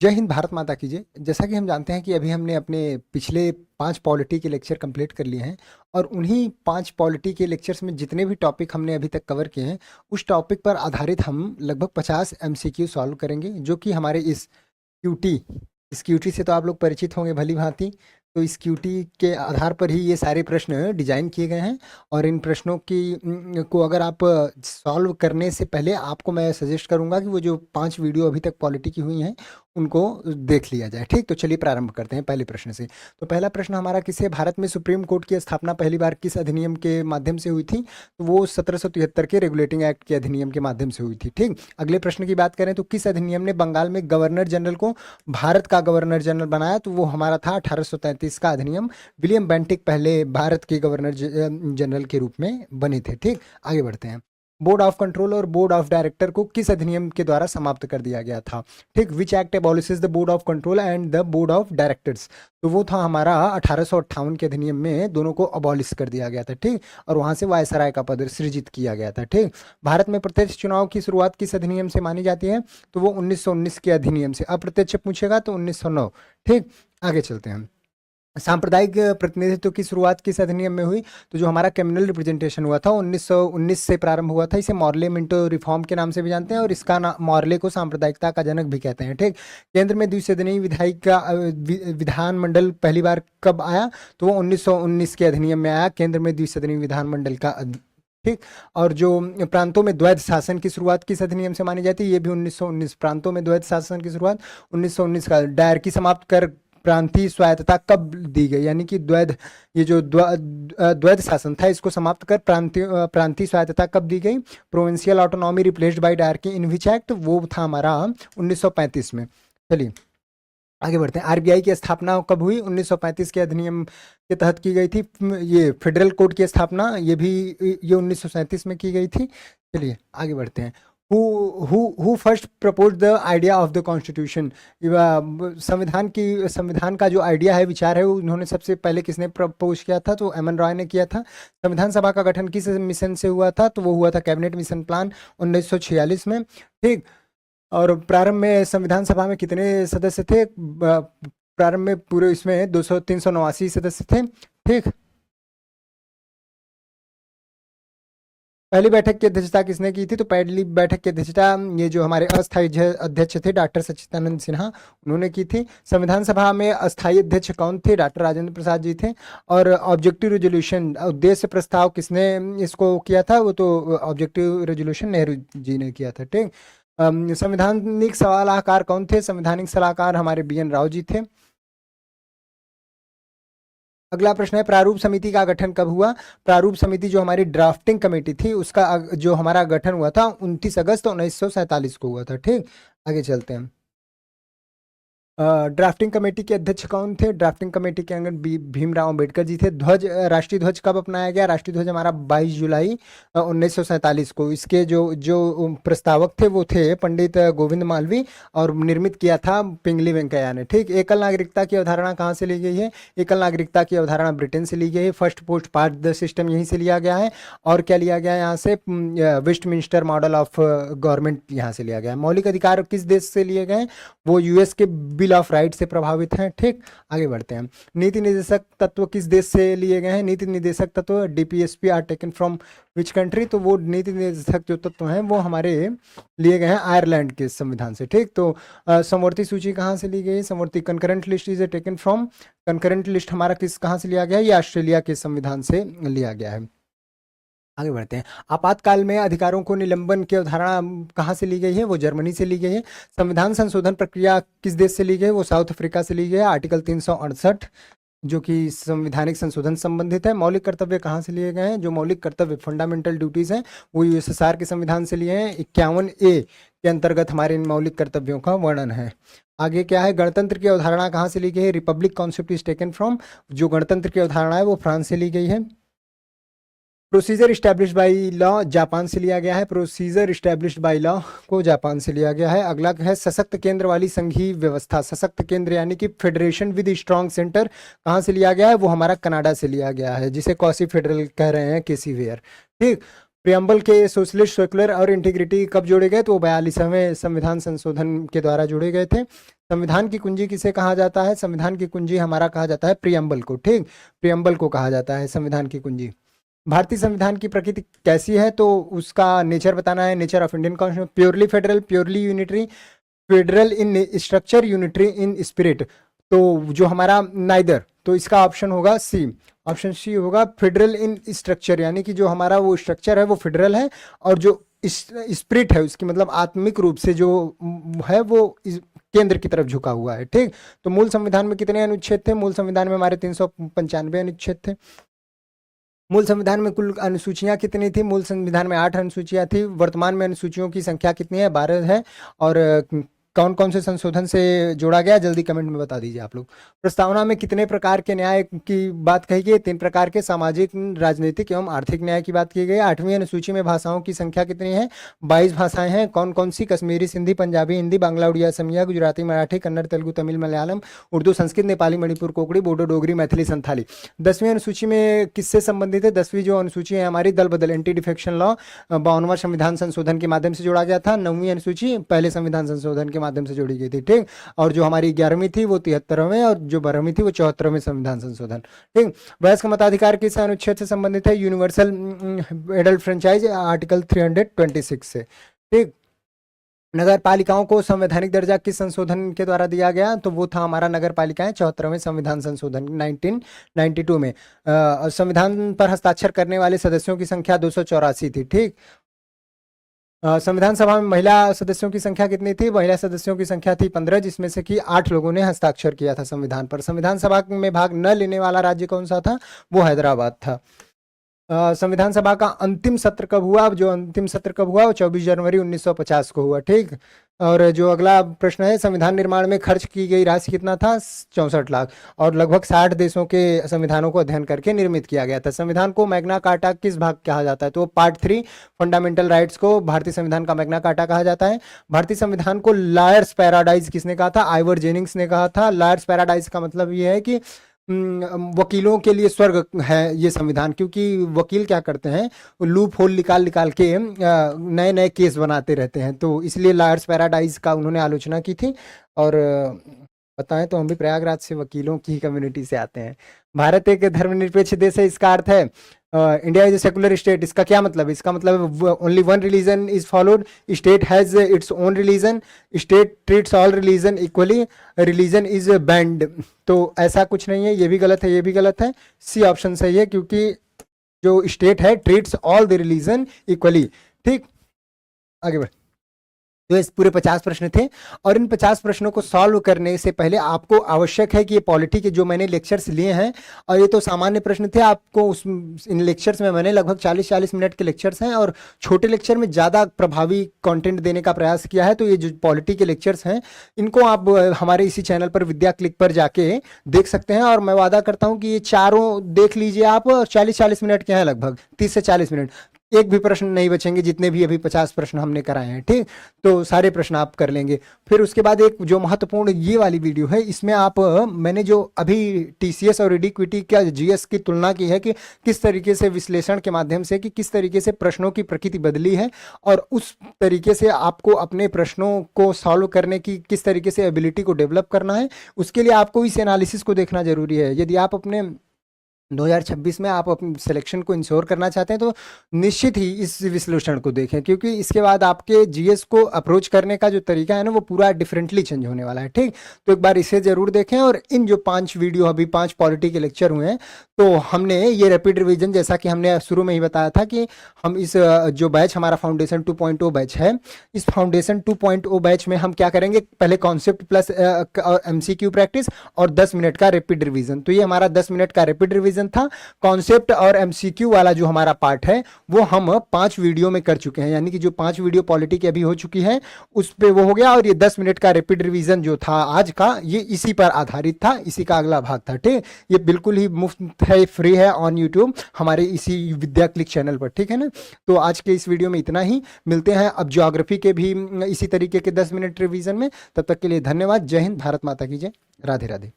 जय हिंद, भारत माता की जय। जैसा कि हम जानते हैं कि अभी हमने अपने पिछले 5 पॉलिटी के लेक्चर कंप्लीट कर लिए हैं और उन्हीं 5 पॉलिटी के लेक्चर्स में जितने भी टॉपिक हमने अभी तक कवर किए हैं उस टॉपिक पर आधारित हम लगभग 50 एमसीक्यू सॉल्व करेंगे, जो कि हमारे क्यूटी इस क्यूटी से तो आप लोग परिचित होंगे भली भांति। तो इस क्यूटी के आधार पर ही ये सारे प्रश्न डिजाइन किए गए हैं और इन प्रश्नों को अगर आप सॉल्व करने से पहले आपको मैं सजेस्ट करूंगा कि वो जो 5 वीडियो अभी तक पॉलिटी की हुई हैं उनको देख लिया जाए। ठीक, तो चलिए प्रारंभ करते हैं पहले प्रश्न से। तो पहला प्रश्न हमारा किसे भारत में सुप्रीम कोर्ट की स्थापना पहली बार किस अधिनियम के माध्यम से हुई थी? तो वो 1773 के रेगुलेटिंग एक्ट के अधिनियम के माध्यम से हुई थी। ठीक, अगले प्रश्न की बात करें तो किस अधिनियम ने बंगाल में गवर्नर जनरल को भारत का गवर्नर जनरल बनाया? तो वो हमारा था 1833 का अधिनियम। विलियम बेंटिक पहले भारत के गवर्नर जनरल के रूप में बने थे। ठीक, आगे बढ़ते हैं। बोर्ड ऑफ कंट्रोल और बोर्ड ऑफ डायरेक्टर को किस अधिनियम के द्वारा समाप्त कर दिया गया था? ठीक, which act abolishes the board of control and the board of directors? तो वो था हमारा 1858 के अधिनियम में दोनों को अबॉलिश कर दिया गया था। ठीक, और वहां से वायसराय का पद सृजित किया गया था। ठीक, भारत में प्रत्यक्ष चुनाव की शुरुआत किस अधिनियम से मानी जाती है? तो वो 1919 के अधिनियम से। अप्रत्यक्ष पूछेगा तो 1909। ठीक, आगे चलते हैं। सांप्रदायिक प्रतिनिधित्व की शुरुआत किस अधिनियम में हुई? तो जो हमारा कम्युनल रिप्रेजेंटेशन हुआ था 1919 से प्रारंभ हुआ था। इसे मॉर्ले मिंटो रिफॉर्म के नाम से भी जानते हैं और इसका मॉर्ले को सांप्रदायिकता का जनक भी कहते हैं। ठीक, केंद्र में द्विसदनीय विधानमंडल पहली बार कब आया? तो वो 1919 के अधिनियम में आया, केंद्र में द्विसदनीय विधानमंडल का। ठीक, और जो प्रांतों में द्वैध शासन की शुरुआत किस अधिनियम से मानी जाती है? ये भी 1919। प्रांतों में द्वैध शासन की शुरुआत 1919 का। डायरकी समाप्त कर प्रांतीय स्वायत्तता कब दी गई? यानी कि ये जो द्वैध शासन था इसको समाप्त कर प्रांतीय स्वायत्तता कब दी गई? Provincial autonomy replaced by dyarchy in which act? वो था हमारा 1935 में। चलिए आगे बढ़ते हैं। आरबीआई की स्थापना कब हुई? 1935 के अधिनियम के तहत की गई थी। ये फेडरल कोर्ट की स्थापना ये 1937 में की गई थी। चलिए आगे बढ़ते हैं। Who first propose the idea of the constitution? संविधान का जो आइडिया है, विचार है, उन्होंने सबसे पहले किसने प्रपोज किया था? तो एम एन रॉय ने किया था। संविधान सभा का गठन किस मिशन से हुआ था? तो वो हुआ था कैबिनेट मिशन प्लान 1946 में। ठीक, और प्रारंभ में संविधान सभा में कितने सदस्य थे? प्रारंभ में पूरे इसमें 389 सदस्य थे। ठीक, पहली बैठक की अध्यक्षता किसने की थी? तो पहली बैठक की अध्यक्षता ये जो हमारे अस्थायी अध्यक्ष थे डॉक्टर सच्चिदानंद सिन्हा, उन्होंने की थी। संविधान सभा में अस्थायी अध्यक्ष कौन थे? डॉक्टर राजेंद्र प्रसाद जी थे। और ऑब्जेक्टिव रेजोल्यूशन उद्देश्य प्रस्ताव किसने इसको किया था? वो तो ऑब्जेक्टिव रेजोल्यूशन नेहरू जी ने किया था। ठीक, संवैधानिक सलाहकार कौन थे? संवैधानिक सलाहकार हमारे BN राव जी थे। अगला प्रश्न है प्रारूप समिति का गठन कब हुआ? प्रारूप समिति जो हमारी ड्राफ्टिंग कमेटी थी उसका जो हमारा गठन हुआ था 29 अगस्त 1947 को हुआ था। ठीक, आगे चलते हैं। ड्राफ्टिंग कमेटी के अध्यक्ष कौन थे? ड्राफ्टिंग कमेटी के अंदर भीमराव अंबेडकर जी थे। राष्ट्रीय ध्वज कब अपनाया गया? राष्ट्रीय ध्वज हमारा 22 जुलाई 1947 को। इसके जो जो प्रस्तावक थे वो थे पंडित गोविंद मालवीय और निर्मित किया था पिंगली वेंकैया ने। ठीक, एकल नागरिकता की अवधारणा कहाँ से ली गई है? एकल नागरिकता की अवधारणा ब्रिटेन से ली गई है। फर्स्ट पोस्ट पार्ट सिस्टम यहीं से लिया गया है। और क्या लिया गया है यहाँ से? वेस्टमिंस्टर मॉडल ऑफ गवर्नमेंट यहाँ से लिया गया है। मौलिक अधिकार किस देश से लिए गए? वो यूएस के बिल ऑफ राइट से प्रभावित हैं। ठीक, आगे बढ़ते हैं। नीति निर्देशक तत्व किस देश से लिए गए हैं? नीति निर्देशक तत्व DPSP are taken from which country? तो वो नीति निर्देशक जो तत्व हैं वो हमारे लिए गए हैं आयरलैंड के संविधान से। ठीक, तो समवर्ती सूची कहाँ से ली गई है? समवर्ती concurrent list is taken from. Concurrent list हमारा कहाँ से लिया गया है? ये ऑस्ट्रेलिया के संविधान से लिया गया है। आगे बढ़ते हैं। आपातकाल में अधिकारों को निलंबन की अवधारणा कहाँ से ली गई है? वो जर्मनी से ली गई है। संविधान संशोधन प्रक्रिया किस देश से ली गई है? वो साउथ अफ्रीका से ली गई है। आर्टिकल 368 जो कि संवैधानिक संशोधन संबंधित है। मौलिक कर्तव्य कहाँ से लिए गए हैं? जो मौलिक कर्तव्य फंडामेंटल ड्यूटीज हैं वो USSR के संविधान से लिए हैं। 51A के अंतर्गत हमारे इन मौलिक कर्तव्यों का वर्णन है। आगे क्या है? गणतंत्र की अवधारणा कहाँ से ली गई है? Republic concept is taken from. जो गणतंत्र की अवधारणा है वो फ्रांस से ली गई है। Procedure established by law Japan से लिया गया है। प्रोसीजर इस्टेब्लिश्ड बाई लॉ को जापान से लिया गया है। अगला है सशक्त केंद्र वाली संघीय व्यवस्था। सशक्त केंद्र यानी कि फेडरेशन विद स्ट्रॉन्ग सेंटर कहाँ से लिया गया है? वो हमारा कनाडा से लिया गया है, जिसे क्वासी फेडरल कह रहे हैं, केसी वेयर। ठीक, प्रियम्बल के सोशलिस्ट, सेकुलर और इंटीग्रिटी कब जोड़े गए? तो 42वें संविधान संशोधन के द्वारा जोड़े गए थे। संविधान की कुंजी किसे कहा जाता है? संविधान की कुंजी हमारा कहा जाता है प्रियम्बल को, ठीक, प्रियम्बल को कहा जाता है संविधान की कुंजी। भारतीय संविधान की प्रकृति कैसी है? तो उसका नेचर बताना है, nature of Indian constitution, purely federal, purely unitary, federal in structure, unitary in spirit. तो जो हमारा नाइदर, तो इसका ऑप्शन होगा सी, ऑप्शन सी होगा फेडरल इन स्ट्रक्चर, यानी कि जो हमारा वो स्ट्रक्चर है वो फेडरल है, और जो स्पिरिट है उसकी मतलब आत्मिक रूप से जो है वो केंद्र की तरफ झुका हुआ है, ठीक। तो मूल संविधान में कितने अनुच्छेद थे? मूल संविधान में हमारे 395 अनुच्छेद थे। मूल संविधान में कुल अनुसूचियां कितनी थी? मूल संविधान में 8 अनुसूचियां थी। वर्तमान में अनुसूचियों की संख्या कितनी है? 12 है। और कौन कौन से संशोधन से जोड़ा गया, जल्दी कमेंट में बता दीजिए आप लोग। प्रस्तावना में कितने प्रकार के न्याय की बात कही गई? 3 प्रकार के, सामाजिक, राजनीतिक एवं आर्थिक न्याय की बात की गई। 8वीं अनुसूची में भाषाओं की संख्या कितनी है? 22 भाषाएं हैं। कौन कौन सी? कश्मीरी, सिंधी, पंजाबी, हिंदी, बांग्ला, उड़िया, असमिया, गुजराती, मराठी, कन्नड़, तेलुगु, तमिल, मलयालम, उर्दू, संस्कृत, नेपाली, मणिपुर, कोकड़ी, बोडो, डोगरी, मैथिली, संथाली। 10वीं अनुसूची में किससे संबंधित है? 10वीं जो अनुसूची है हमारी दल बदल, एंटी डिफेक्शन लॉ, 52वां संविधान संशोधन के माध्यम से जोड़ा गया था। 9वीं अनुसूची पहले संविधान संशोधन के माध्यम से जोड़ी गई थी, ठीक। और जो हमारी 11वीं थी वो 73वें, और जो 12वीं थी वो 74वें संविधान संशोधन, ठीक। वयस्क मताधिकार किस अनुच्छेद से संबंधित है? यूनिवर्सल एडल्ट फ्रेंचाइज, आर्टिकल 326 से, ठीक। नगर पालिकाओं को संवैधानिक दर्जा किस संशोधन के द्वारा दिया गया? तो वो था हमारा नगर पालिकाएं 74वें संविधान संशोधन 1992 में। संविधान पर हस्ताक्षर करने वाले सदस्यों की संख्या 284 थी, ठीक। संविधान सभा में महिला सदस्यों की संख्या कितनी थी? महिला सदस्यों की संख्या थी 15, जिसमें से कि 8 लोगों ने हस्ताक्षर किया था संविधान पर। संविधान सभा में भाग न लेने वाला राज्य कौन सा था? वो हैदराबाद था। संविधान सभा का अंतिम सत्र कब हुआ? जो अंतिम सत्र कब हुआ? वो 24 जनवरी 1950 को हुआ, ठीक। और जो अगला प्रश्न है, संविधान निर्माण में खर्च की गई राशि कितना था? 64 लाख। और लगभग 60 देशों के संविधानों को अध्ययन करके निर्मित किया गया था। संविधान को मैग्ना कार्टा किस भाग कहा जाता है? तो पार्ट 3 फंडामेंटल राइट्स को भारतीय संविधान का मैग्ना कार्टा कहा जाता है। भारतीय संविधान को लॉयर्स पैराडाइज किसने कहा था? आइवर जेनिंग्स ने कहा था। लॉयर्स पैराडाइज का मतलब ये है कि वकीलों के लिए स्वर्ग है ये संविधान, क्योंकि वकील क्या करते हैं, लूप होल निकाल निकाल के नए नए केस बनाते रहते हैं, तो इसलिए लॉयर्स पैराडाइज का उन्होंने आलोचना की थी। और बताएं तो हम भी प्रयागराज से वकीलों की कम्युनिटी से आते हैं। भारत एक धर्मनिरपेक्ष देश है, इसका अर्थ है India is a secular state. इसका क्या मतलब? इसका मतलब only one religion is followed, state has its own religion, state treats all religion equally, religion is band. तो ऐसा कुछ नहीं है, ये भी गलत है, ये भी गलत है। सी ऑप्शन सही है, क्योंकि जो स्टेट है treats all the religion equally, ठीक। आगे बढ़। तो इस पूरे 50 प्रश्न थे, और इन 50 प्रश्नों को सॉल्व करने से पहले आपको आवश्यक है कि ये पॉलिटी के जो मैंने लेक्चर्स लिए हैं, और ये तो सामान्य प्रश्न थे, आपको उस इन लेक्चर्स में मैंने लगभग 40-40 मिनट के लेक्चर्स हैं, और छोटे लेक्चर में ज़्यादा प्रभावी कंटेंट देने का प्रयास किया है। तो ये जो पॉलिटी के लेक्चर्स हैं, इनको आप हमारे इसी चैनल पर विद्या क्लिक पर जाके देख सकते हैं, और मैं वादा करता हूँ कि ये चारों देख लीजिए आप। 40-40 मिनट के हैं, लगभग 30 से 40 मिनट, एक भी प्रश्न नहीं बचेंगे, जितने भी अभी 50 प्रश्न हमने कराए हैं, ठीक। तो सारे प्रश्न आप कर लेंगे। फिर उसके बाद एक जो महत्वपूर्ण ये वाली वीडियो है, इसमें आप मैंने जो अभी टीसीएस और इक्विटी का जीएस की तुलना की है कि किस तरीके से विश्लेषण के माध्यम से, कि किस तरीके से प्रश्नों की प्रकृति बदली है, और उस तरीके से आपको अपने प्रश्नों को सॉल्व करने की किस तरीके से एबिलिटी को डेवलप करना है, उसके लिए आपको इस एनालिसिस को देखना जरूरी है। यदि आप अपने 2026 में आप अपने सिलेक्शन को इंश्योर करना चाहते हैं, तो निश्चित ही इस विश्लेषण को देखें, क्योंकि इसके बाद आपके जीएस को अप्रोच करने का जो तरीका है ना, वो पूरा डिफरेंटली चेंज होने वाला है, ठीक। तो एक बार इसे जरूर देखें। और इन जो 5 वीडियो अभी 5 पॉलिटी के लेक्चर हुए हैं, तो हमने ये रैपिड रिवीजन, जैसा कि हमने शुरू में ही बताया था कि हम इस जो बैच हमारा फाउंडेशन 2.0 बैच है, इस फाउंडेशन 2.0 बैच में हम क्या करेंगे, पहले कॉन्सेप्ट प्लस एमसीक्यू प्रैक्टिस और 10 मिनट का रैपिड रिवीजन। तो ये हमारा 10 मिनट का रैपिड रिवीजन था। कॉन्सेप्ट और एमसीक्यू वाला जो हमारा पार्ट है, वो हम 5 वीडियो में कर चुके हैं, यानी कि जो 5 वीडियो पॉलिटी की अभी हो चुकी है, उस पे वो हो गया। और ये 10 मिनट का रैपिड रिवीजन जो था आज का, ये इसी पर आधारित था, इसी का अगला भाग था, ठीक। ये बिल्कुल ही मुफ्त है, फ्री है ऑन यूट्यूब, हमारे इसी विद्या क्लिक चैनल पर, ठीक है ना। तो आज के इस वीडियो में इतना ही, मिलते हैं अब ज्योग्राफी के भी इसी तरीके के 10 मिनट रिवीजन में। तब तक के लिए धन्यवाद। जय हिंद, भारत माता की जय, राधे राधे।